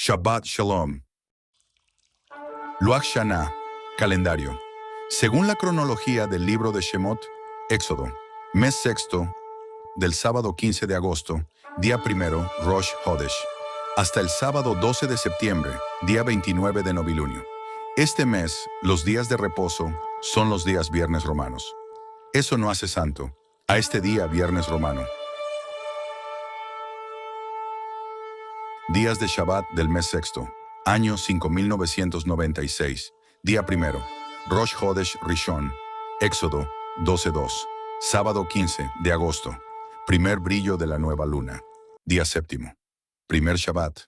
Shabbat Shalom. Loach Shana, calendario. Según la cronología del libro de Shemot, Éxodo, mes sexto, del sábado 15 de agosto, día primero, Rosh Hodesh, hasta el sábado 12 de septiembre, día 29 de novilunio. Este mes, los días de reposo son los días viernes romanos. Eso no hace santo a este día viernes romano. Días de Shabbat del mes sexto, año 5996, día primero, Rosh Hodesh Rishon, Éxodo 12:2, sábado 15 de agosto, primer brillo de la nueva luna, día séptimo, primer Shabbat,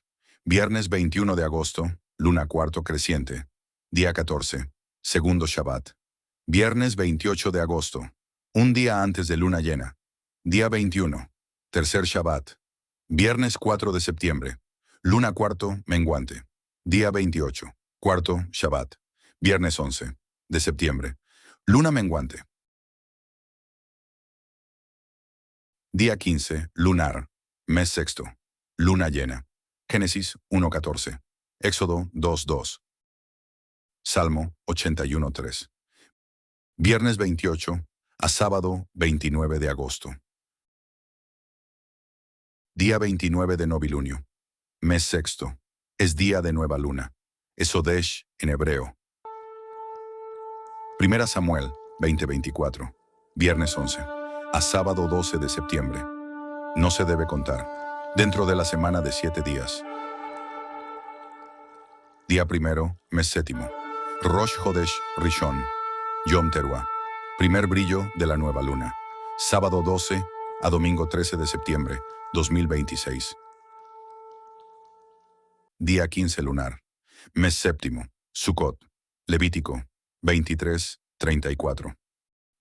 viernes 21 de agosto, luna cuarto creciente, día 14, segundo Shabbat, viernes 28 de agosto, un día antes de luna llena, día 21, tercer Shabbat, viernes 4 de septiembre, luna cuarto menguante, día 28, cuarto Shabbat, viernes 11 de septiembre, luna menguante. Día 15, lunar, mes sexto, luna llena. Génesis 1:14, Éxodo 2:2, Salmo 81:3. Viernes 28 a sábado 29 de agosto. Día 29 de novilunio. Mes sexto. Es día de nueva luna. Es Hodesh en hebreo. Primera Samuel 20:24. Viernes 11. A sábado 12 de septiembre. No se debe contar. Dentro de la semana de 7 días. Día primero, mes séptimo. Rosh Hodesh Rishon. Yom Teruah. Primer brillo de la nueva luna. Sábado 12 a domingo 13 de septiembre 2026. Día 15 lunar. Mes séptimo. Sukkot. Levítico 23:34.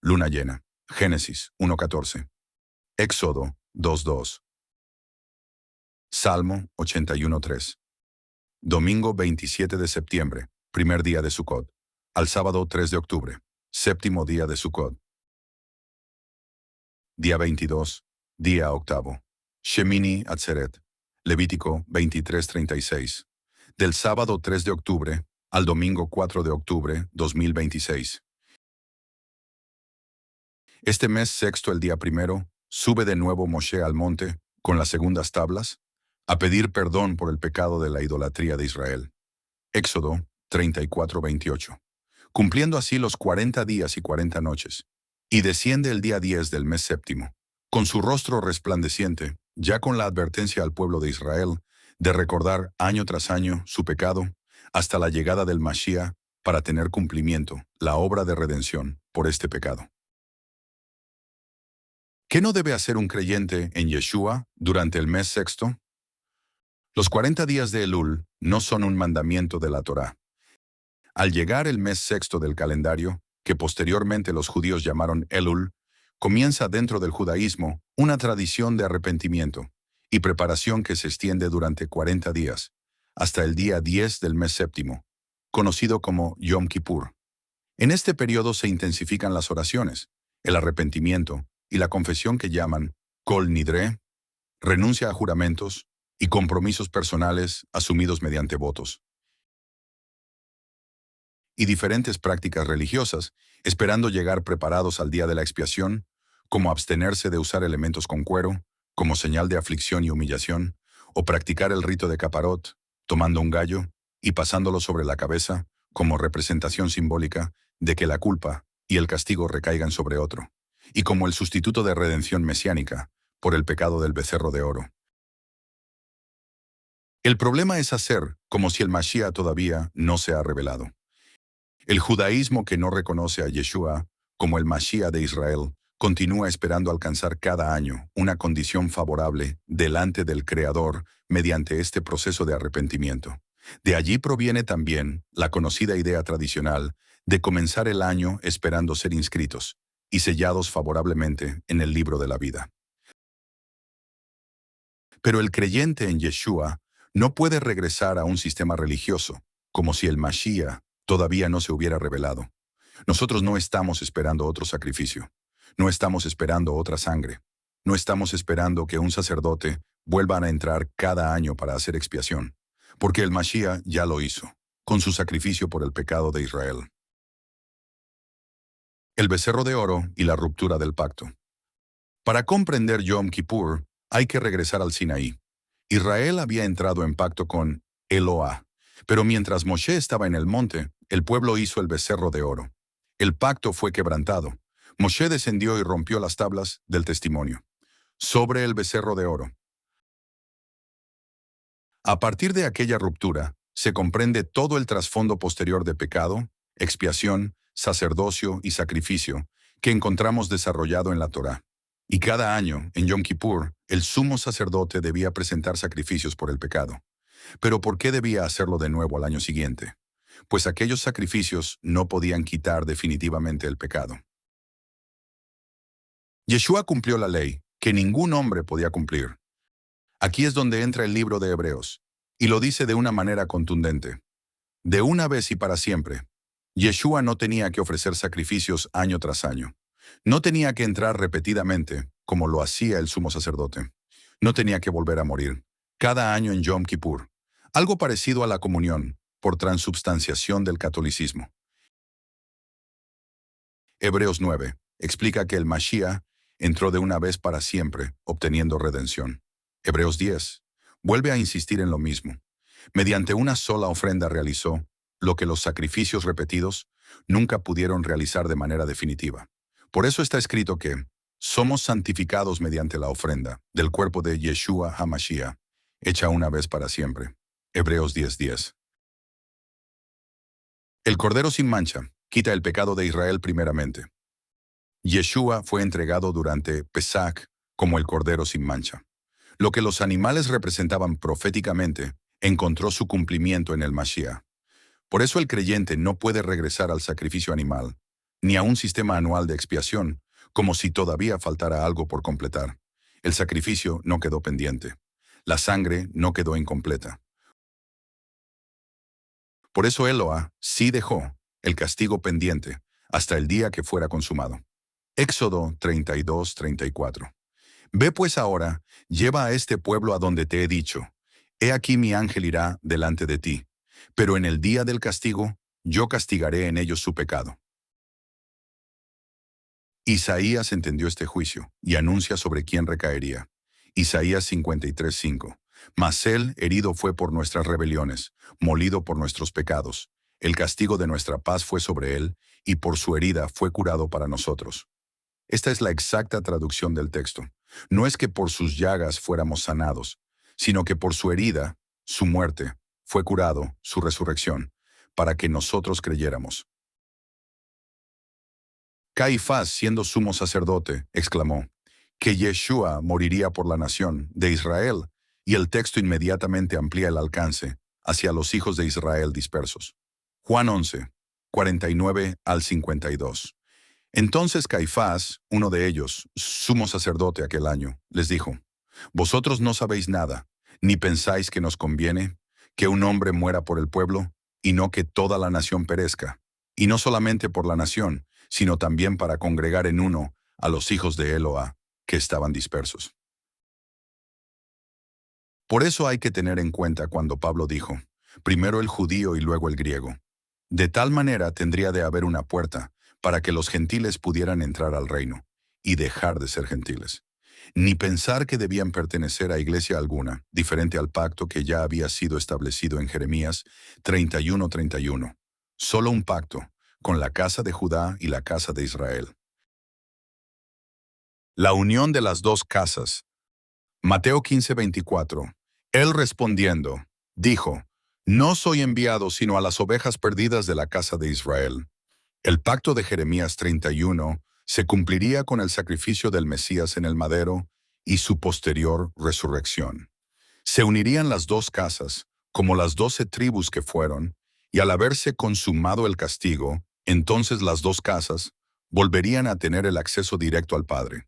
Luna llena. Génesis 1:14. Éxodo 2:2. Salmo 81:3. Domingo 27 de septiembre, primer día de Sukkot. Al sábado 3 de octubre, séptimo día de Sukkot. Día 22, día octavo. Shemini Atzeret. Levítico 23:36. Del sábado 3 de octubre al domingo 4 de octubre 2026. Este mes sexto, el día primero, sube de nuevo Moshe al monte, con las segundas tablas, a pedir perdón por el pecado de la idolatría de Israel. Éxodo 34:28. Cumpliendo así los 40 días y 40 noches. Y desciende el día 10 del mes séptimo, con su rostro resplandeciente, ya con la advertencia al pueblo de Israel de recordar año tras año su pecado, hasta la llegada del Mashiach, para tener cumplimiento la obra de redención por este pecado. ¿Qué no debe hacer un creyente en Yeshua durante el mes sexto? Los 40 días de Elul no son un mandamiento de la Torá. Al llegar el mes sexto del calendario, que posteriormente los judíos llamaron Elul, comienza dentro del judaísmo una tradición de arrepentimiento y preparación que se extiende durante 40 días, hasta el día 10 del mes séptimo, conocido como Yom Kippur. En este periodo se intensifican las oraciones, el arrepentimiento y la confesión que llaman Kol Nidre, renuncia a juramentos y compromisos personales asumidos mediante votos, y diferentes prácticas religiosas, esperando llegar preparados al día de la expiación, como abstenerse de usar elementos con cuero, como señal de aflicción y humillación, o practicar el rito de caparot, tomando un gallo y pasándolo sobre la cabeza, como representación simbólica de que la culpa y el castigo recaigan sobre otro, y como el sustituto de redención mesiánica por el pecado del becerro de oro. El problema es hacer como si el Mashiach todavía no se ha revelado. El judaísmo que no reconoce a Yeshua como el Mashiach de Israel continúa esperando alcanzar cada año una condición favorable delante del Creador mediante este proceso de arrepentimiento. De allí proviene también la conocida idea tradicional de comenzar el año esperando ser inscritos y sellados favorablemente en el libro de la vida. Pero el creyente en Yeshua no puede regresar a un sistema religioso, como si el Mashiach todavía no se hubiera revelado. Nosotros no estamos esperando otro sacrificio. No estamos esperando otra sangre. No estamos esperando que un sacerdote vuelva a entrar cada año para hacer expiación. porque el Mashiach ya lo hizo, con su sacrificio por el pecado de Israel. El becerro de oro y la ruptura del pacto. Para comprender Yom Kippur, hay que regresar al Sinaí. Israel había entrado en pacto con Eloah, pero mientras Moshe estaba en el monte, el pueblo hizo el becerro de oro. El pacto fue quebrantado. Moshe descendió y rompió las tablas del testimonio sobre el becerro de oro. A partir de aquella ruptura, se comprende todo el trasfondo posterior de pecado, expiación, sacerdocio y sacrificio que encontramos desarrollado en la Torá. Y cada año, en Yom Kippur, el sumo sacerdote debía presentar sacrificios por el pecado. ¿Pero por qué debía hacerlo de nuevo al año siguiente? Pues aquellos sacrificios no podían quitar definitivamente el pecado. Yeshua cumplió la ley, que ningún hombre podía cumplir. Aquí es donde entra el libro de Hebreos, y lo dice de una manera contundente. De una vez y para siempre, Yeshua no tenía que ofrecer sacrificios año tras año. No tenía que entrar repetidamente, como lo hacía el sumo sacerdote. No tenía que volver a morir, cada año en Yom Kippur, algo parecido a la comunión, por transubstanciación del catolicismo. Hebreos 9 explica que el Mashiach entró de una vez para siempre, obteniendo redención. Hebreos 10 vuelve a insistir en lo mismo. Mediante una sola ofrenda realizó lo que los sacrificios repetidos nunca pudieron realizar de manera definitiva. Por eso está escrito que somos santificados mediante la ofrenda del cuerpo de Yeshua HaMashiach, hecha una vez para siempre. Hebreos 10:10. El Cordero sin mancha quita el pecado de Israel primeramente. Yeshua fue entregado durante Pesach como el Cordero sin mancha. Lo que los animales representaban proféticamente encontró su cumplimiento en el Mashiach. Por eso el creyente no puede regresar al sacrificio animal, ni a un sistema anual de expiación, como si todavía faltara algo por completar. El sacrificio no quedó pendiente. La sangre no quedó incompleta. Por eso Eloah sí dejó el castigo pendiente hasta el día que fuera consumado. Éxodo 32:34. Ve pues ahora, lleva a este pueblo a donde te he dicho. He aquí mi ángel irá delante de ti, pero en el día del castigo, yo castigaré en ellos su pecado. Isaías entendió este juicio y anuncia sobre quién recaería. Isaías 53:5. Mas él herido fue por nuestras rebeliones, molido por nuestros pecados. El castigo de nuestra paz fue sobre él, y por su herida fue curado para nosotros. Esta es la exacta traducción del texto. No es que por sus llagas fuéramos sanados, sino que por su herida, su muerte, fue curado, su resurrección, para que nosotros creyéramos. Caifás, siendo sumo sacerdote, exclamó que Yeshua moriría por la nación de Israel, y el texto inmediatamente amplía el alcance hacia los hijos de Israel dispersos. Juan 11, 49 al 52. Entonces Caifás, uno de ellos, sumo sacerdote aquel año, les dijo: Vosotros no sabéis nada, ni pensáis que nos conviene que un hombre muera por el pueblo, y no que toda la nación perezca, y no solamente por la nación, sino también para congregar en uno a los hijos de Eloah, que estaban dispersos. Por eso hay que tener en cuenta cuando Pablo dijo, primero el judío y luego el griego. De tal manera tendría de haber una puerta para que los gentiles pudieran entrar al reino y dejar de ser gentiles. Ni pensar que debían pertenecer a iglesia alguna, diferente al pacto que ya había sido establecido en Jeremías 31:31. Solo un pacto, con la casa de Judá y la casa de Israel. La unión de las dos casas. Mateo 15:24. Él respondiendo, dijo: No soy enviado sino a las ovejas perdidas de la casa de Israel. El pacto de Jeremías 31 se cumpliría con el sacrificio del Mesías en el madero y su posterior resurrección. Se unirían las dos casas, como las 12 tribus que fueron, y al haberse consumado el castigo, entonces las dos casas volverían a tener el acceso directo al Padre.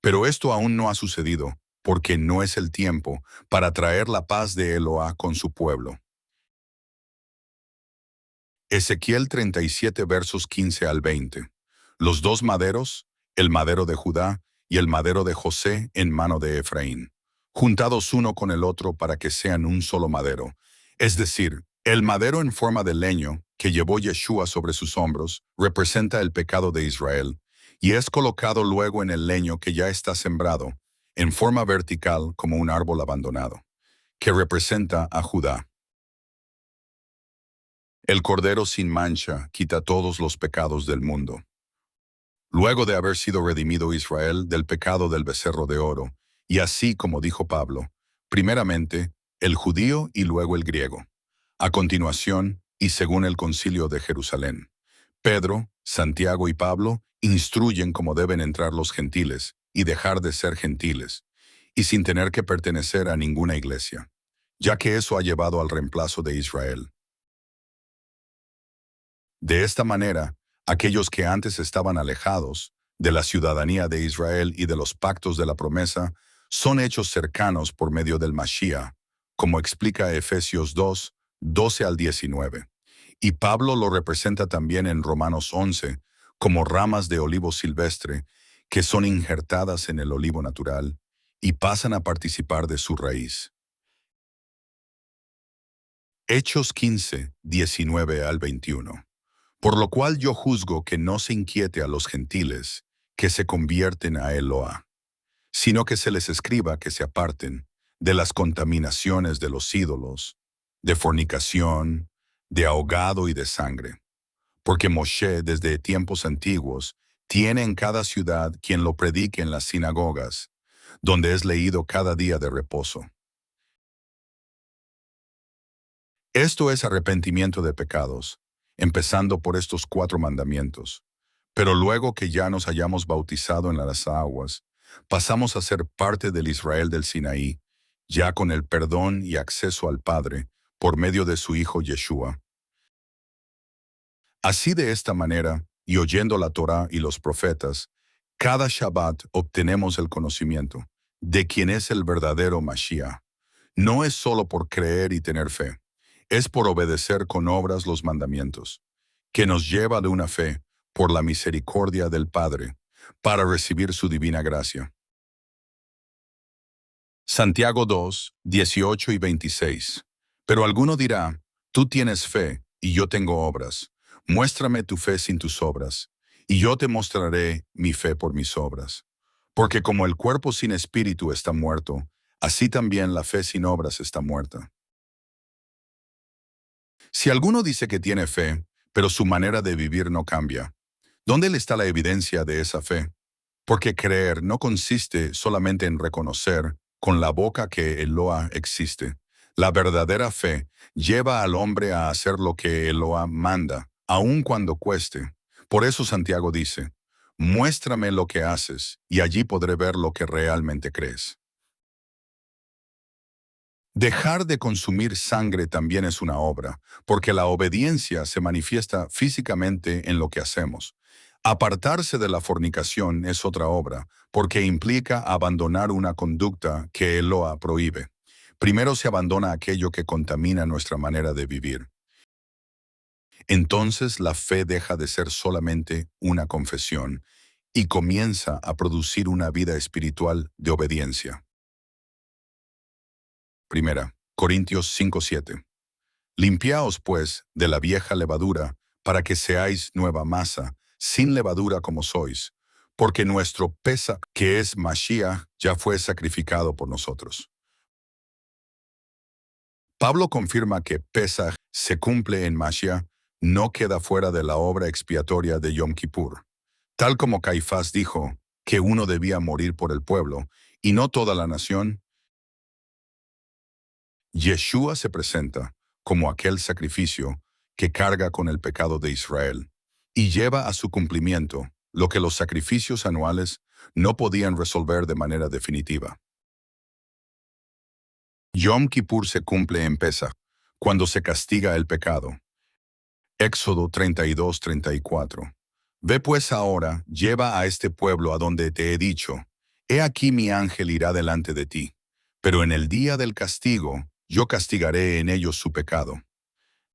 Pero esto aún no ha sucedido, porque no es el tiempo para traer la paz de Eloah con su pueblo. Ezequiel 37 versos 15 al 20. Los dos maderos, el madero de Judá y el madero de José en mano de Efraín, juntados uno con el otro para que sean un solo madero. Es decir, el madero en forma de leño que llevó Yeshua sobre sus hombros representa el pecado de Israel y es colocado luego en el leño que ya está sembrado, en forma vertical como un árbol abandonado, que representa a Judá. El Cordero sin mancha quita todos los pecados del mundo. Luego de haber sido redimido Israel del pecado del becerro de oro, y así como dijo Pablo, primeramente el judío y luego el griego. A continuación, y según el concilio de Jerusalén, Pedro, Santiago y Pablo instruyen cómo deben entrar los gentiles y dejar de ser gentiles, y sin tener que pertenecer a ninguna iglesia, ya que eso ha llevado al reemplazo de Israel. De esta manera, aquellos que antes estaban alejados de la ciudadanía de Israel y de los pactos de la promesa son hechos cercanos por medio del Mashiach, como explica Efesios 2, 12 al 19. Y Pablo lo representa también en Romanos 11 como ramas de olivo silvestre que son injertadas en el olivo natural y pasan a participar de su raíz. Hechos 15, 19 al 21. Por lo cual yo juzgo que no se inquiete a los gentiles, que se convierten a Eloa, sino que se les escriba que se aparten de las contaminaciones de los ídolos, de fornicación, de ahogado y de sangre. Porque Moshe desde tiempos antiguos tiene en cada ciudad quien lo predique en las sinagogas, donde es leído cada día de reposo. Esto es arrepentimiento de pecados, empezando por estos 4 mandamientos. Pero luego que ya nos hayamos bautizado en las aguas, pasamos a ser parte del Israel del Sinaí, ya con el perdón y acceso al Padre, por medio de su Hijo Yeshua. Así de esta manera, y oyendo la Torá y los profetas, cada Shabbat obtenemos el conocimiento de quién es el verdadero Mashiach. No es solo por creer y tener fe, es por obedecer con obras los mandamientos, que nos lleva de una fe por la misericordia del Padre, para recibir su divina gracia. Santiago 2, 18 y 26. Pero alguno dirá, tú tienes fe y yo tengo obras. Muéstrame tu fe sin tus obras, y yo te mostraré mi fe por mis obras. Porque como el cuerpo sin espíritu está muerto, así también la fe sin obras está muerta. Si alguno dice que tiene fe, pero su manera de vivir no cambia, ¿dónde le está la evidencia de esa fe? Porque creer no consiste solamente en reconocer con la boca que Eloa existe. La verdadera fe lleva al hombre a hacer lo que Eloa manda, aun cuando cueste. Por eso Santiago dice, muéstrame lo que haces, y allí podré ver lo que realmente crees. Dejar de consumir sangre también es una obra, porque la obediencia se manifiesta físicamente en lo que hacemos. Apartarse de la fornicación es otra obra, porque implica abandonar una conducta que Eloa prohíbe. Primero se abandona aquello que contamina nuestra manera de vivir. Entonces la fe deja de ser solamente una confesión y comienza a producir una vida espiritual de obediencia. Primera, Corintios 5:7. Limpiaos, pues, de la vieja levadura, para que seáis nueva masa, sin levadura como sois, porque nuestro Pesach, que es Mashiach, ya fue sacrificado por nosotros. Pablo confirma que Pesach se cumple en Mashiach, no queda fuera de la obra expiatoria de Yom Kippur. Tal como Caifás dijo que uno debía morir por el pueblo, y no toda la nación, Yeshua se presenta como aquel sacrificio que carga con el pecado de Israel y lleva a su cumplimiento lo que los sacrificios anuales no podían resolver de manera definitiva. Yom Kippur se cumple en Pesach, cuando se castiga el pecado. Éxodo 32:34. Ve pues ahora, lleva a este pueblo a donde te he dicho, he aquí mi ángel irá delante de ti, pero en el día del castigo yo castigaré en ellos su pecado.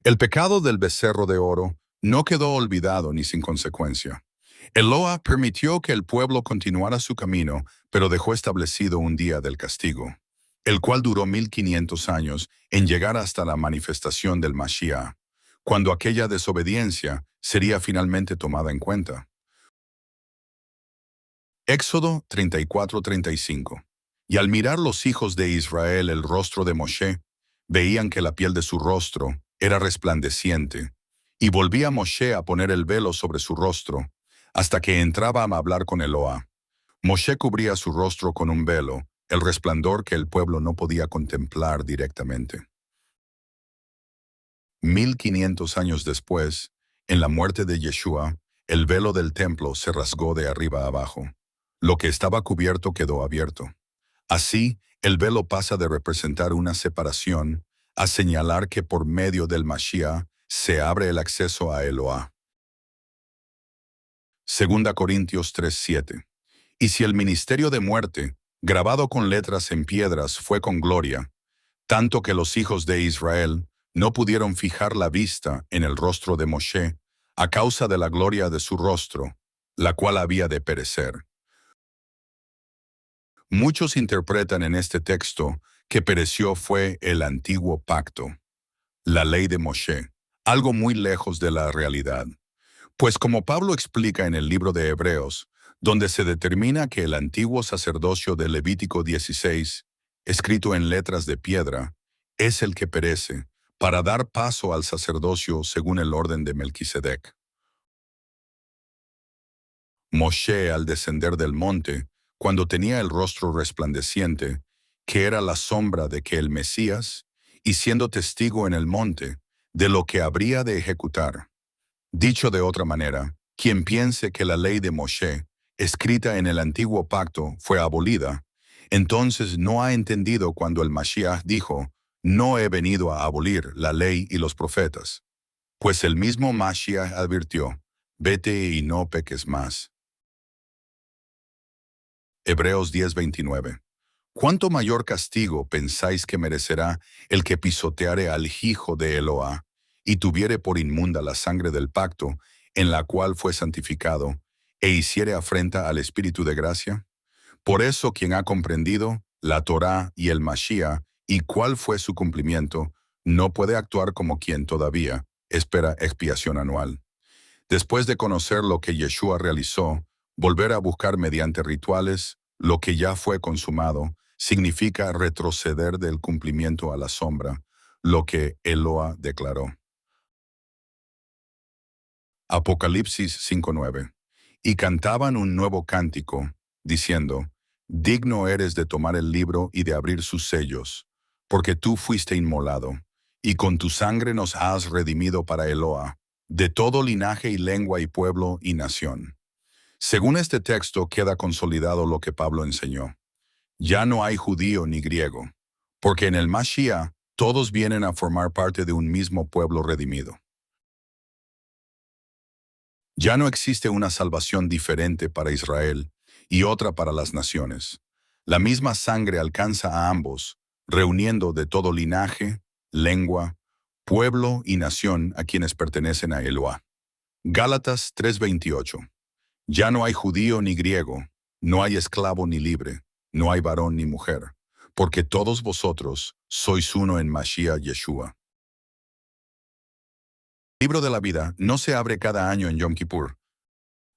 El pecado del becerro de oro no quedó olvidado ni sin consecuencia. Eloa permitió que el pueblo continuara su camino, pero dejó establecido un día del castigo. el cual duró 1500 años en llegar hasta la manifestación del Mashiach, cuando aquella desobediencia sería finalmente tomada en cuenta. Éxodo 34-35. Y al mirar los hijos de Israel el rostro de Moshe, veían que la piel de su rostro era resplandeciente, y volvía Moshe a poner el velo sobre su rostro, hasta que entraba a hablar con Eloá. Moshe cubría su rostro con un velo, el resplandor que el pueblo no podía contemplar directamente. 1500 años después, en la muerte de Yeshua, el velo del templo se rasgó de arriba a abajo. Lo que estaba cubierto quedó abierto. Así, el velo pasa de representar una separación a señalar que por medio del Mashiach se abre el acceso a Eloá. 2 Corintios 3:7. Y si el ministerio de muerte, grabado con letras en piedras, fue con gloria, tanto que los hijos de Israel no pudieron fijar la vista en el rostro de Moshe a causa de la gloria de su rostro, la cual había de perecer. Muchos interpretan en este texto que pereció fue el antiguo pacto, la ley de Moshe, algo muy lejos de la realidad. Pues como Pablo explica en el libro de Hebreos, donde se determina que el antiguo sacerdocio de Levítico 16, escrito en letras de piedra, es el que perece, para dar paso al sacerdocio según el orden de Melquisedec. Moshe, al descender del monte, cuando tenía el rostro resplandeciente, que era la sombra de que el Mesías, y siendo testigo en el monte de lo que habría de ejecutar. Dicho de otra manera, quien piense que la ley de Moshe, escrita en el antiguo pacto, fue abolida, entonces no ha entendido cuando el Mashiach dijo, no he venido a abolir la ley y los profetas. Pues el mismo Mashiach advirtió, vete y no peques más. Hebreos 10:29. ¿Cuánto mayor castigo pensáis que merecerá el que pisoteare al hijo de Eloá, y tuviere por inmunda la sangre del pacto, en la cual fue santificado, e hiciere afrenta al Espíritu de gracia? Por eso quien ha comprendido la Torá y el Mashiach, y cuál fue su cumplimiento, no puede actuar como quien todavía espera expiación anual. Después de conocer lo que Yeshua realizó, volver a buscar mediante rituales lo que ya fue consumado, significa retroceder del cumplimiento a la sombra, lo que Eloá declaró. Apocalipsis 5:9. Y cantaban un nuevo cántico, diciendo, digno eres de tomar el libro y de abrir sus sellos, porque tú fuiste inmolado, y con tu sangre nos has redimido para Eloá, de todo linaje y lengua y pueblo y nación. Según este texto queda consolidado lo que Pablo enseñó. Ya no hay judío ni griego, porque en el Mashiach todos vienen a formar parte de un mismo pueblo redimido. Ya no existe una salvación diferente para Israel y otra para las naciones. La misma sangre alcanza a ambos, reuniendo de todo linaje, lengua, pueblo y nación a quienes pertenecen a Eloá. Gálatas 3:28. Ya no hay judío ni griego, no hay esclavo ni libre, no hay varón ni mujer, porque todos vosotros sois uno en Mashiach Yeshua. El libro de la vida no se abre cada año en Yom Kippur.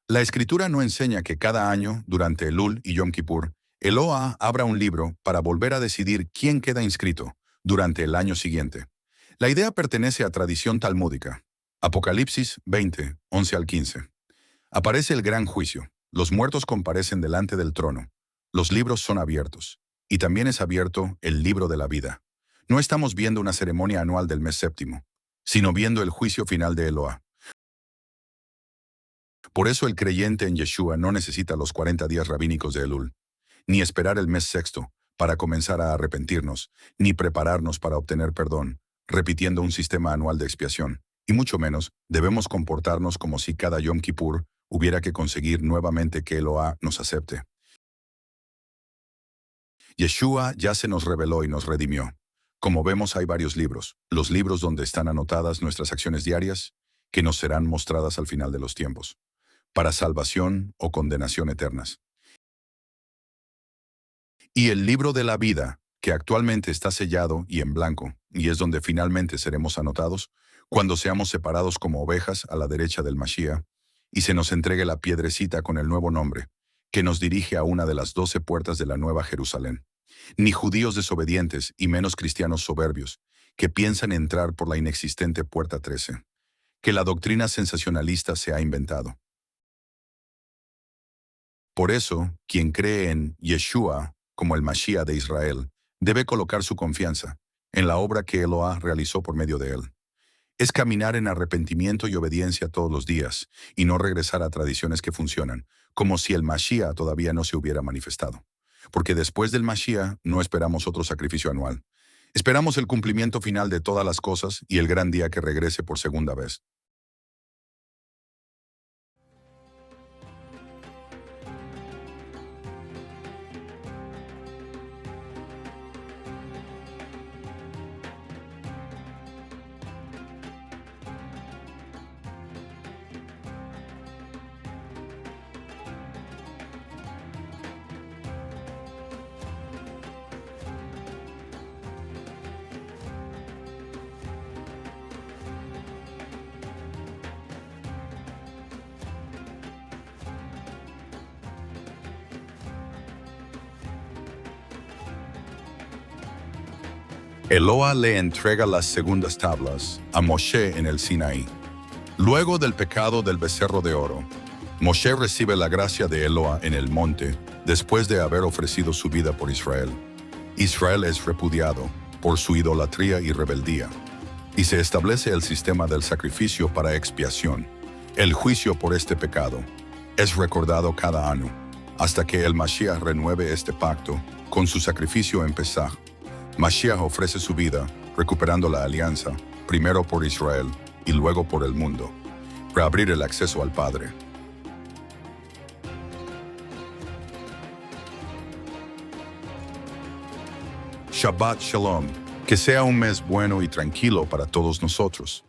La Escritura no enseña que cada año, durante Elul y Yom Kippur, Eloá abra un libro para volver a decidir quién queda inscrito durante el año siguiente. La idea pertenece a tradición talmúdica. Apocalipsis 20, 11 al 15. Aparece el gran juicio. Los muertos comparecen delante del trono. Los libros son abiertos. Y también es abierto el libro de la vida. No estamos viendo una ceremonia anual del mes séptimo, sino viendo el juicio final de Eloá. Por eso el creyente en Yeshua no necesita los 40 días rabínicos de Elul, ni esperar el mes sexto para comenzar a arrepentirnos, ni prepararnos para obtener perdón, repitiendo un sistema anual de expiación. Y mucho menos debemos comportarnos como si cada Yom Kippur hubiera que conseguir nuevamente que Eloá nos acepte. Yeshua ya se nos reveló y nos redimió. Como vemos, hay varios libros, los libros donde están anotadas nuestras acciones diarias, que nos serán mostradas al final de los tiempos, para salvación o condenación eternas. Y el libro de la vida, que actualmente está sellado y en blanco, y es donde finalmente seremos anotados, cuando seamos separados como ovejas a la derecha del Mashiach, y se nos entregue la piedrecita con el nuevo nombre, que nos dirige a una de las 12 puertas de la Nueva Jerusalén. Ni judíos desobedientes y menos cristianos soberbios, que piensan entrar por la inexistente puerta 13, que la doctrina sensacionalista se ha inventado. Por eso, quien cree en Yeshua como el Mashiach de Israel, debe colocar su confianza en la obra que Eloah realizó por medio de él. Es caminar en arrepentimiento y obediencia todos los días, y no regresar a tradiciones que funcionan, como si el Mashiach todavía no se hubiera manifestado. Porque después del Mashiach no esperamos otro sacrificio anual. Esperamos el cumplimiento final de todas las cosas y el gran día que regrese por segunda vez. Eloah le entrega las segundas tablas a Moshe en el Sinaí. Luego del pecado del becerro de oro, Moshe recibe la gracia de Eloah en el monte después de haber ofrecido su vida por Israel. Israel es repudiado por su idolatría y rebeldía, y se establece el sistema del sacrificio para expiación. El juicio por este pecado es recordado cada año, hasta que el Mashiach renueve este pacto con su sacrificio en Pesaj. Mashiach ofrece su vida, recuperando la alianza, primero por Israel y luego por el mundo, para abrir el acceso al Padre. Shabbat Shalom, que sea un mes bueno y tranquilo para todos nosotros.